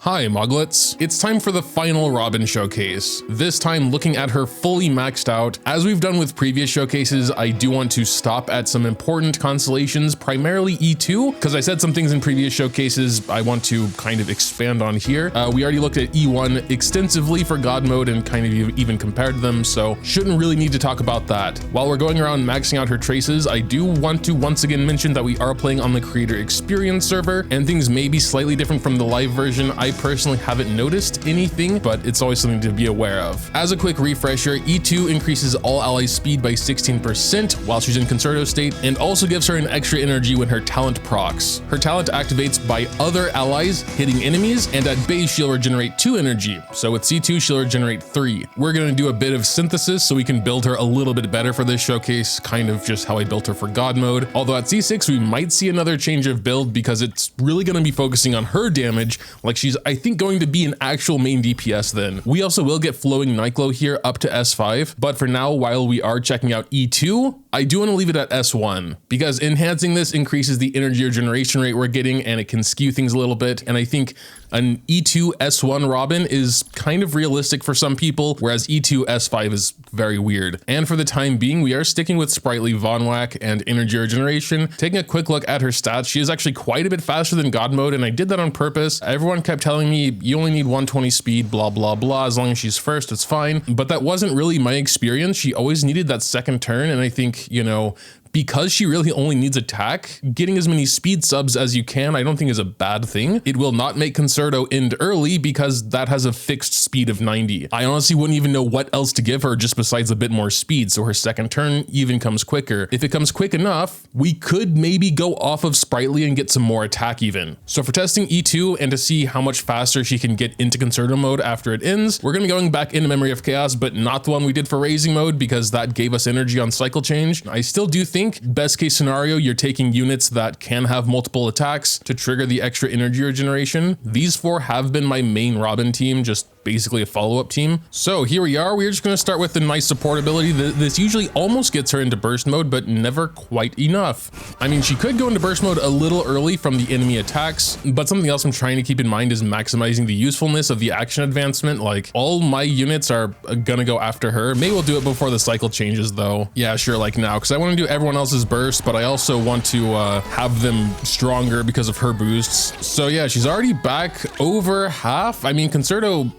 Hi Muglets, it's time for the final Robin showcase. This time looking at her fully maxed out. As we've done with previous showcases, I do want to stop at some important constellations, primarily E2, because I said some things in previous showcases I want to kind of expand on here. We already looked at E1 extensively for God mode and kind of even compared them, so shouldn't really need to talk about that. While we're going around maxing out her traces, I do want to once again mention that we are playing on the creator experience server, and things may be slightly different from the live version. I personally haven't noticed anything, but it's always something to be aware of. As a quick refresher, E2 increases all allies speed by 16% while she's in Concerto state, and also gives her an extra energy when her talent procs. Her talent activates by other allies hitting enemies, and at base she'll regenerate 2 energy, so with C2 she'll regenerate 3. We're going to do a bit of synthesis so we can build her a little bit better for this showcase, kind of just how I built her for God mode, although at C6 we might see another change of build because it's really going to be focusing on her damage, like she's I think going to be an actual main DPS then. We also will get flowing Nyclo here up to S5, but for now, while we are checking out E2, I do want to leave it at S1 because enhancing this increases the energy regeneration rate we're getting and it can skew things a little bit, and I think an E2 S1 Robin is kind of realistic for some people, whereas E2 S5 is very weird. And for the time being, we are sticking with Sprightly Von Whack and energy regeneration. Taking a quick look at her stats, she is actually quite a bit faster than God mode, and I did that on purpose. Everyone kept telling me you only need 120 speed, blah, blah, blah. As long as she's first, it's fine. But that wasn't really my experience. She always needed that second turn, and I think, you know, because she really only needs attack, getting as many speed subs as you can, I don't think is a bad thing. It will not make Concerto end early because that has a fixed speed of 90. I honestly wouldn't even know what else to give her just besides a bit more speed, so her second turn even comes quicker. If it comes quick enough, we could maybe go off of Sprightly and get some more attack even. So for testing E2 and to see how much faster she can get into Concerto mode after it ends, we're gonna be going back into Memory of Chaos, but not the one we did for Raising mode because that gave us energy on cycle change. I still do think best case scenario, you're taking units that can have multiple attacks to trigger the extra energy regeneration. These 4 have been my main Robin team, just basically a follow-up team. So here we are. We're just going to start with the nice support ability. This usually almost gets her into burst mode, but never quite enough. I mean, she could go into burst mode a little early from the enemy attacks, but something else I'm trying to keep in mind is maximizing the usefulness of the action advancement. Like, all my units are gonna go after her. Maybe we'll do it before the cycle changes though. Yeah, sure, like now, because I want to do everyone else's burst, but I also want to have them stronger because of her boosts. So yeah, she's already back over half. I mean, Concerto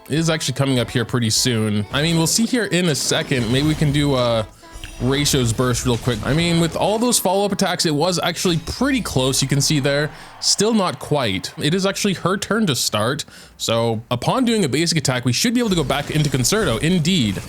is actually coming up here pretty soon. I mean, we'll see here in a second. Maybe we can do Ratio's burst real quick. I mean, with all those follow-up attacks, it was actually pretty close. You can see there, still not quite. It is actually her turn to start. So upon doing a basic attack, we should be able to go back into Concerto. Indeed.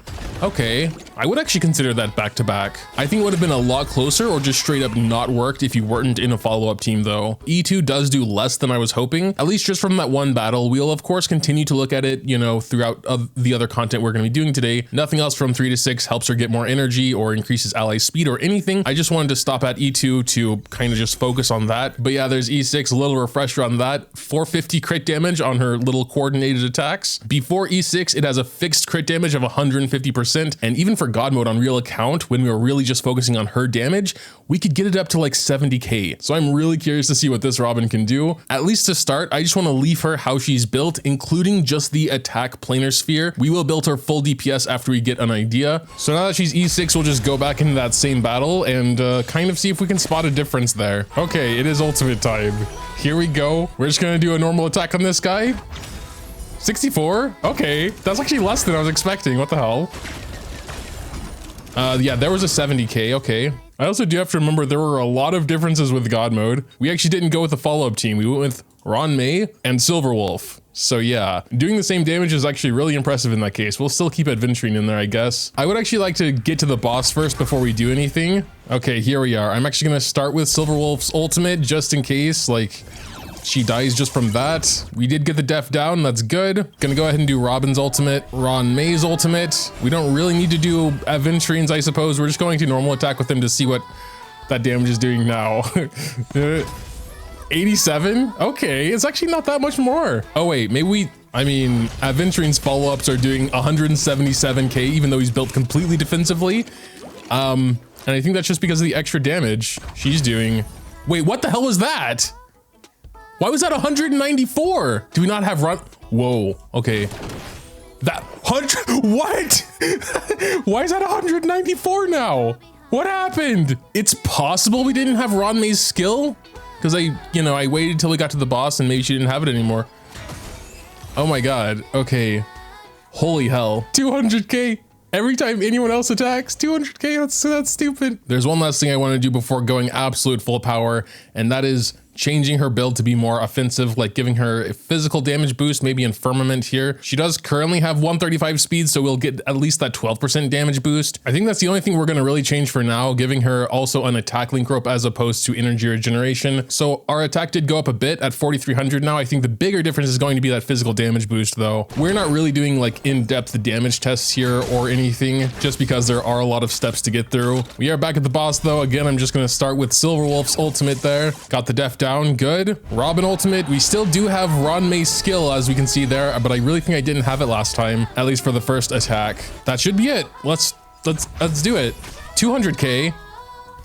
Okay, I would actually consider that back-to-back. I think it would have been a lot closer or just straight up not worked if you weren't in a follow-up team though. E2 does do less than I was hoping, at least just from that one battle. We'll of course continue to look at it, you know, throughout the other content we're going to be doing today. Nothing else from 3 to 6 helps her get more energy or increases ally speed or anything. I just wanted to stop at E2 to kind of just focus on that. But yeah, there's E6, a little refresher on that. 450 crit damage on her little coordinated attacks. Before E6, it has a fixed crit damage of 150%. And even for God mode on real account, when we were really just focusing on her damage, we could get it up to like 70k. So I'm really curious to see what this Robin can do. At least to start, I just want to leave her how she's built, including just the attack planar sphere. We will build her full DPS after we get an idea. So now that she's E6, we'll just go back into that same battle and kind of see if we can spot a difference there. Okay, it is ultimate time. Here we go. We're just gonna do a normal attack on this guy. 64? Okay, that's actually less than I was expecting. What the hell? Yeah, there was a 70k. Okay. I also do have to remember there were a lot of differences with God mode. We actually didn't go with the follow-up team. We went with Ron May and Silverwolf. So yeah, doing the same damage is actually really impressive in that case. We'll still keep Aventurine in there, I guess. I would actually like to get to the boss first before we do anything. Okay, here we are. I'm actually gonna start with Silverwolf's ultimate just in case, like, she dies just from that. We did get the def down, that's good. Gonna go ahead and do Robin's ultimate, Ron May's ultimate. We don't really need to do Aventurine's, I suppose. We're just going to normal attack with him to see what that damage is doing now. 87? Okay, it's actually not that much more. Oh wait, maybe I mean, Aventurine's follow-ups are doing 177k, even though he's built completely defensively. And I think that's just because of the extra damage she's doing. Wait, what the hell was that? Why was that 194? Do we not have run? Whoa, okay. That 100, what? Why is that 194 now? What happened? It's possible we didn't have Ranmei's skill? Because I waited till we got to the boss and maybe she didn't have it anymore. Oh my God, okay. Holy hell, 200K. Every time anyone else attacks, 200K, that's stupid. There's one last thing I want to do before going absolute full power, and that is changing her build to be more offensive, like giving her a physical damage boost, maybe in Firmament here. She does currently have 135 speed, so we'll get at least that 12% damage boost. I think that's the only thing we're gonna really change for now, giving her also an attack link rope as opposed to energy regeneration. So our attack did go up a bit at 4,300 now. I think the bigger difference is going to be that physical damage boost though. We're not really doing like in-depth damage tests here or anything, just because there are a lot of steps to get through. We are back at the boss though. Again, I'm just gonna start with Silverwolf's ultimate there. Got the def down, good. Robin ultimate, we still do have Ranmei's skill as we can see there, but I really think I didn't have it last time, at least for the first attack. That should be it. Let's do it. 200K.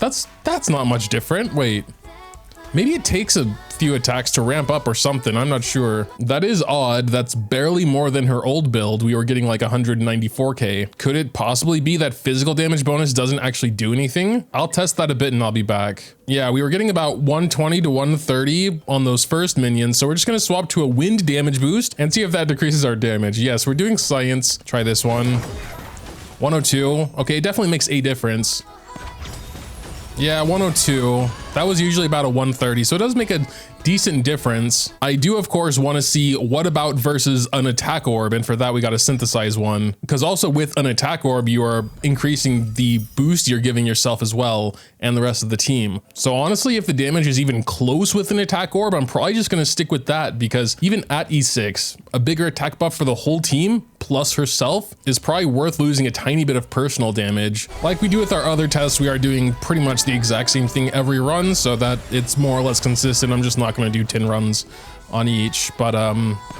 That's not much different. Wait, maybe it takes a few attacks to ramp up or something. I'm not sure. That is odd. That's barely more than her old build. We were getting like 194K. Could it possibly be that physical damage bonus doesn't actually do anything? I'll test that a bit and I'll be back. Yeah, we were getting about 120 to 130 on those first minions. So we're just gonna swap to a wind damage boost and see if that decreases our damage. Yes, we're doing science. Try this one. 102. Okay, it definitely makes a difference. Yeah, 102. That was usually about a 130, so it does make a decent difference. I do, of course, want to see what about versus an attack orb, and for that we got to synthesize one. Because also with an attack orb, you are increasing the boost you're giving yourself as well, and the rest of the team. So honestly, if the damage is even close with an attack orb, I'm probably just going to stick with that, because even at E6, a bigger attack buff for the whole team, plus herself, is probably worth losing a tiny bit of personal damage. Like we do with our other tests, we are doing pretty much the exact same thing every run, so that it's more or less consistent. I'm just not going to do 10 runs on each, but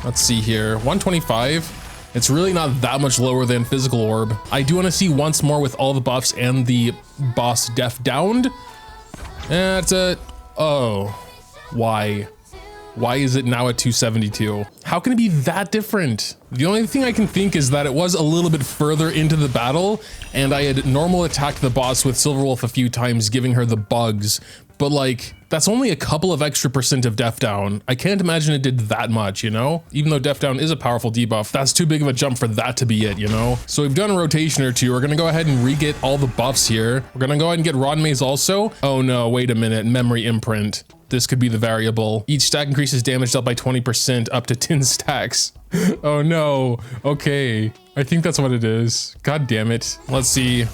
let's see here. 125. It's really not that much lower than physical orb. I do want to see once more with all the buffs and the boss def downed. That's a, oh, why is it now at 272? How can it be that different? The only thing I can think is that it was a little bit further into the battle and I had normal attacked the boss with Silverwolf a few times, giving her the bugs, but like, that's only a couple of extra % of def down. I can't imagine it did that much, you know? Even though def down is a powerful debuff, that's too big of a jump for that to be it, you know? So we've done a rotation or two. We're gonna go ahead and re-get all the buffs here. We're gonna go ahead and get Ranmei's also. Oh no, wait a minute, memory imprint. This could be the variable. Each stack increases damage dealt by 20% up to 10 stacks. Oh no, okay. I think that's what it is. God damn it. Let's see,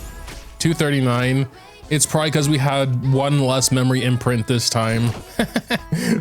239. It's probably because we had one less memory imprint this time.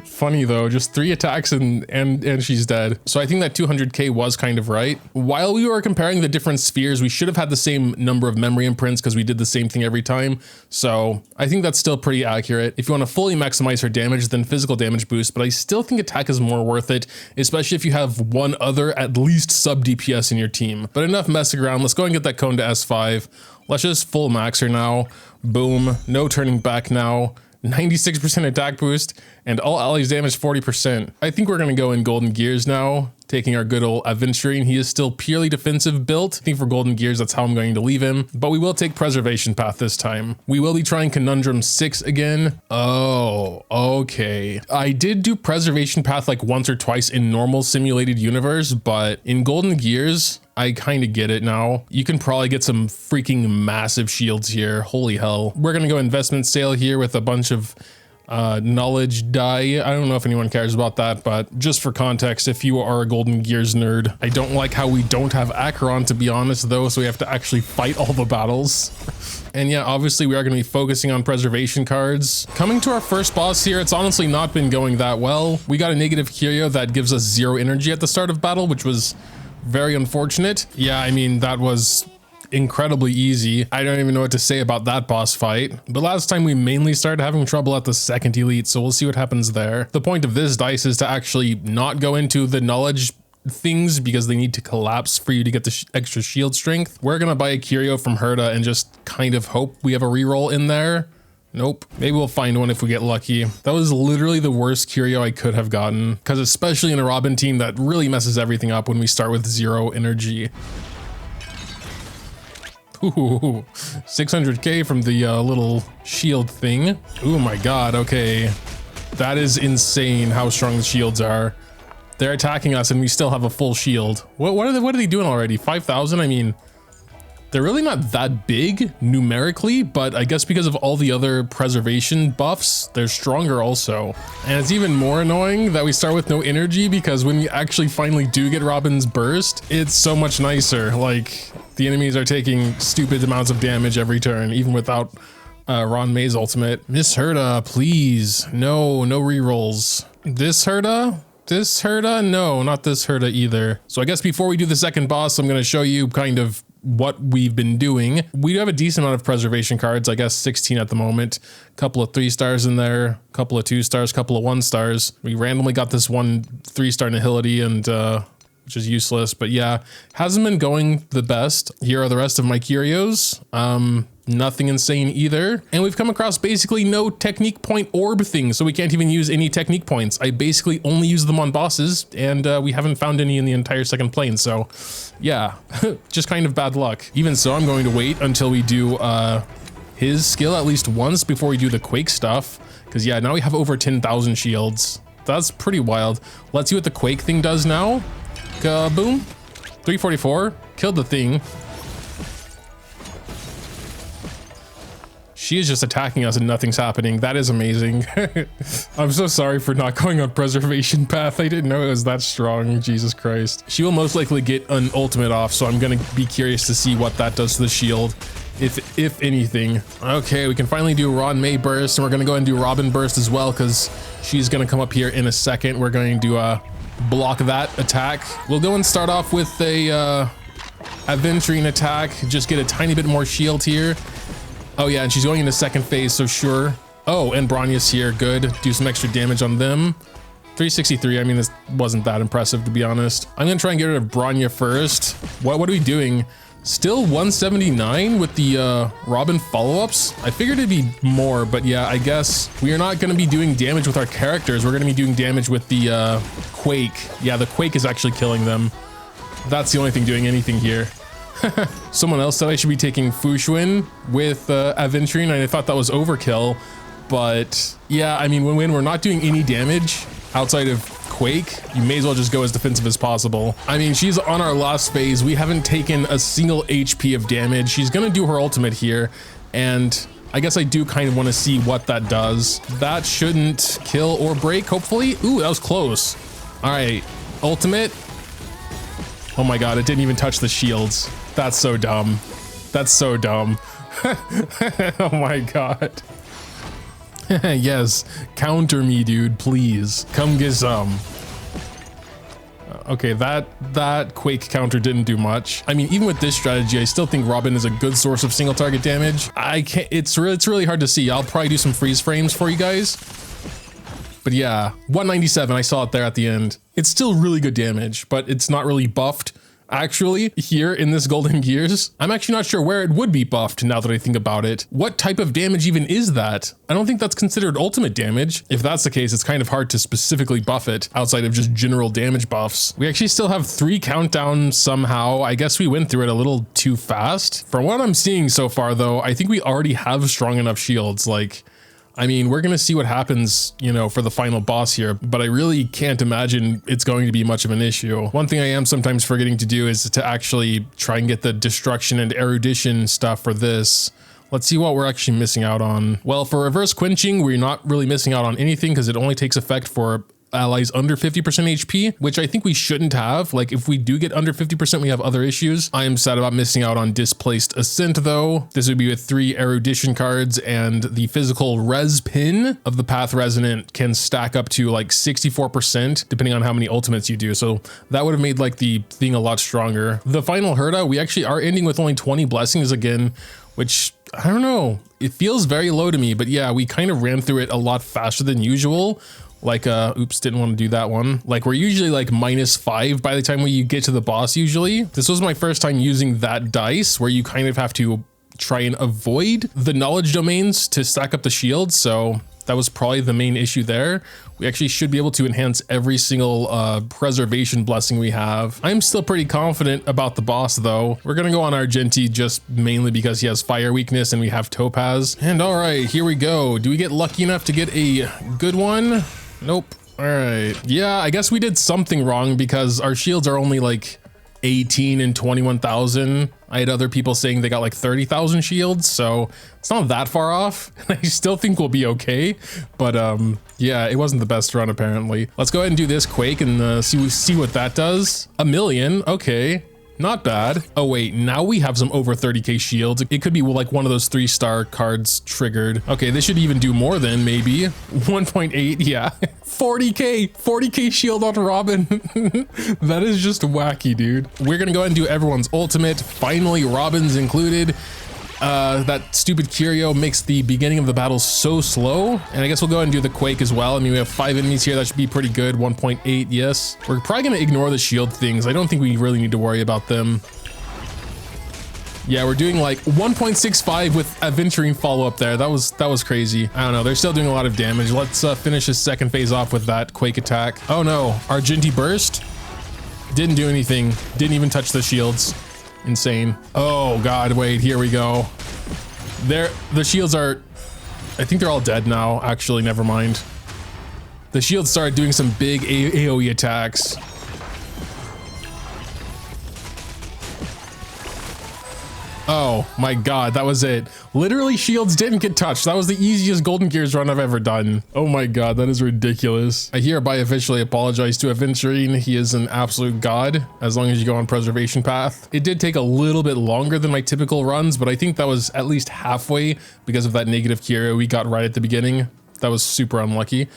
Funny though, just 3 attacks and she's dead. So I think that 200K was kind of right. While we were comparing the different spheres, we should have had the same number of memory imprints because we did the same thing every time. So I think that's still pretty accurate. If you want to fully maximize her damage, then physical damage boost, but I still think attack is more worth it, especially if you have one other at least sub DPS in your team. But enough messing around, let's go and get that cone to S5. Let's just full max her now. Boom, no turning back now. 96% attack boost and all allies damage 40%. I think we're gonna go in Golden Gears now, taking our good old Aventurine. He is still purely defensive built. I think for Golden Gears, that's how I'm going to leave him, but we will take Preservation Path this time. We will be trying Conundrum 6 again. Oh, okay. I did do Preservation Path like once or twice in normal simulated universe, but in Golden Gears, I kind of get it now. You can probably get some freaking massive shields here. Holy hell. We're gonna go investment sale here with a bunch of knowledge die. I don't know if anyone cares about that, but just for context, if you are a Golden Gears nerd, I don't like how we don't have Acheron, to be honest though, so we have to actually fight all the battles. And yeah, obviously we are going to be focusing on preservation cards. Coming to our first boss here, it's honestly not been going that well. We got a negative curio that gives us 0 energy at the start of battle, which was very unfortunate. Yeah, I mean, that was incredibly easy. I don't even know what to say about that boss fight. But last time we mainly started having trouble at the second elite, so we'll see what happens there. The point of this dice is to actually not go into the knowledge things because they need to collapse for you to get the extra shield strength. We're gonna buy a curio from Herta and just kind of hope we have a reroll in there. Nope. Maybe we'll find one if we get lucky. That was literally the worst curio I could have gotten, because especially in a Robin team, that really messes everything up when we start with 0 energy. Ooh, 600k from the little shield thing. Oh my god, okay. That is insane how strong the shields are. They're attacking us and we still have a full shield. What are they doing already? 5,000? I mean, they're really not that big numerically, but I guess because of all the other preservation buffs, they're stronger also. And it's even more annoying that we start with no energy, because when we actually finally do get Robin's burst, it's so much nicer. Like, the enemies are taking stupid amounts of damage every turn, even without Ron May's ultimate. Miss Herda, please. No rerolls. This Herda? This Herda? No, not this Herda either. So I guess before we do the second boss, I'm going to show you kind of what we've been doing. We do have a decent amount of preservation cards, I guess 16 at the moment. A couple of 3 stars in there, a couple of 2 stars, a couple of 1 stars. We randomly got this one 3-star Nihility, and which is useless, but yeah, hasn't been going the best. Here are the rest of my curios. Nothing insane either. And we've come across basically no technique point orb thing, so we can't even use any technique points. I basically only use them on bosses, and we haven't found any in the entire second plane, so yeah, just kind of bad luck. Even so, I'm going to wait until we do his skill at least once before we do the Quake stuff, because yeah, now we have over 10,000 shields. That's pretty wild. Let's see what the Quake thing does now. Kaboom. 344. Killed the thing. She is just attacking us and nothing's happening. That is amazing. I'm so sorry for not going on preservation path. I didn't know it was that strong. Jesus Christ. She will most likely get an ultimate off, so I'm gonna be curious to see what that does to the shield, if anything. Okay, we can finally do Ron May burst, and we're gonna go ahead and do Robin burst as well, because she's gonna come up here in a second. We're going to block that attack. We'll go and start off with a Aventurine attack. Just get a tiny bit more shield here. Oh yeah, and she's going into second phase, so sure. Oh, and Bronia's here, good. Do some extra damage on them. 363, I mean, this wasn't that impressive, to be honest. I'm gonna try and get rid of Bronya first. What are we doing? Still 179 with the Robin follow-ups? I figured it'd be more, but yeah, I guess we are not gonna be doing damage with our characters. We're gonna be doing damage with the Quake. Yeah, the Quake is actually killing them. That's the only thing doing anything here. Someone else said I should be taking Fushwin with Aventurine, and I thought that was overkill. But yeah, I mean, when we're not doing any damage outside of Quake, you may as well just go as defensive as possible. I mean, she's on our last phase. We haven't taken a single HP of damage. She's gonna do her ultimate here, and I guess I do kind of want to see what that does. That shouldn't kill or break, hopefully. Ooh, that was close. All right, ultimate. Oh my god, it didn't even touch the shields. That's so dumb. That's so dumb. Oh my god. Yes, counter me, dude, please. Come get some. Okay, that Quake counter didn't do much. I mean, even with this strategy, I still think Robin is a good source of single target damage. I can't, it's really hard to see. I'll probably do some freeze frames for you guys. But yeah, 197, I saw it there at the end. It's still really good damage, but it's not really buffed. Actually, here in this Golden Gears, I'm actually not sure where it would be buffed now that I think about it. What type of damage even is that? I don't think that's considered ultimate damage. If that's the case, it's kind of hard to specifically buff it outside of just general damage buffs. We actually still have 3 countdowns somehow. I guess we went through it a little too fast. From what I'm seeing so far though, I think we already have strong enough shields. Like, I mean, we're gonna see what happens, you know, for the final boss here, but I really can't imagine it's going to be much of an issue. One thing I am sometimes forgetting to do is to actually try and get the destruction and erudition stuff for this. Let's see what we're actually missing out on. Well, for reverse quenching, we're not really missing out on anything because it only takes effect for allies under 50% HP, which I think we shouldn't have. Like, if we do get under 50%, we have other issues. I am sad about missing out on Displaced Ascent though. This would be with 3 erudition cards, and the physical res pin of the Path Resonant can stack up to like 64% depending on how many ultimates you do. So that would have made like the thing a lot stronger. The final Herda, we actually are ending with only 20 blessings again, which I don't know. It feels very low to me, but yeah, we kind of ran through it a lot faster than usual. Like, oops, didn't want to do that one. Like, we're usually like -5 by the time we get to the boss usually. This was my first time using that dice where you kind of have to try and avoid the knowledge domains to stack up the shield. So that was probably the main issue there. We actually should be able to enhance every single preservation blessing we have. I'm still pretty confident about the boss though. We're gonna go on Argenti just mainly because he has fire weakness and we have Topaz. And all right, here we go. Do we get lucky enough to get a good one? Nope. All right. Yeah, I guess we did something wrong because our shields are only like 18 and 21,000. I had other people saying they got like 30,000 shields, so it's not that far off. And I still think we'll be okay. But yeah, it wasn't the best run apparently. Let's go ahead and do this Quake and see what that does. 1,000,000, okay. Not bad. Oh wait, now we have some over 30k shields. It could be like one of those 3-star cards triggered. Okay, this should even do more than maybe 1.8. Yeah, 40k shield on Robin. That is just wacky, dude. We're gonna go ahead and do everyone's ultimate. Finally, Robin's included. That stupid Curio makes the beginning of the battle so slow. And I guess we'll go ahead and do the Quake as well. I mean, we have 5 enemies here. That should be pretty good. 1.8, yes. We're probably going to ignore the shield things. I don't think we really need to worry about them. Yeah, we're doing like 1.65 with Aventurine follow-up there. That was crazy. I don't know. They're still doing a lot of damage. Let's finish this second phase off with that Quake attack. Oh no, Argenti burst. Didn't do anything. Didn't even touch the shields. Insane. Oh god, wait, here we go. The shields are, I think they're all dead now. Actually, never mind. The shields started doing some big AoE attacks. Oh my god, that was it. Literally, shields didn't get touched. That was the easiest Golden Gears run I've ever done. Oh my god, that is ridiculous. I hereby officially apologize to Aventurine. He is an absolute god, as long as you go on preservation path. It did take a little bit longer than my typical runs, but I think that was at least halfway because of that negative Curio we got right at the beginning. That was super unlucky.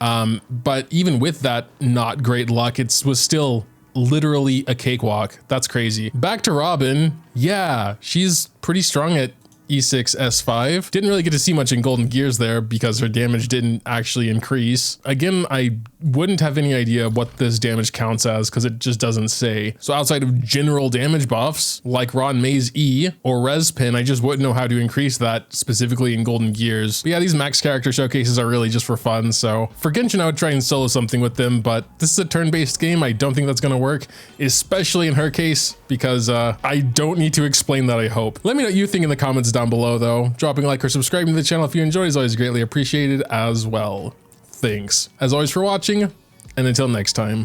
But even with that not great luck, it was still literally a cakewalk. That's crazy. Back to Robin. Yeah, she's pretty strong at E6S5. Didn't really get to see much in Golden Gears there because her damage didn't actually increase. Again, I wouldn't have any idea what this damage counts as because it just doesn't say. So outside of general damage buffs like Ron May's E or Res Pin, I just wouldn't know how to increase that specifically in Golden Gears. But yeah, these max character showcases are really just for fun. So for Genshin, I would try and solo something with them, but this is a turn-based game. I don't think that's going to work, especially in her case, because I don't need to explain that, I hope. Let me know what you think in the comments down below though. Dropping a like or subscribing to the channel if you enjoyed is always greatly appreciated as well. Thanks as always for watching, and until next time.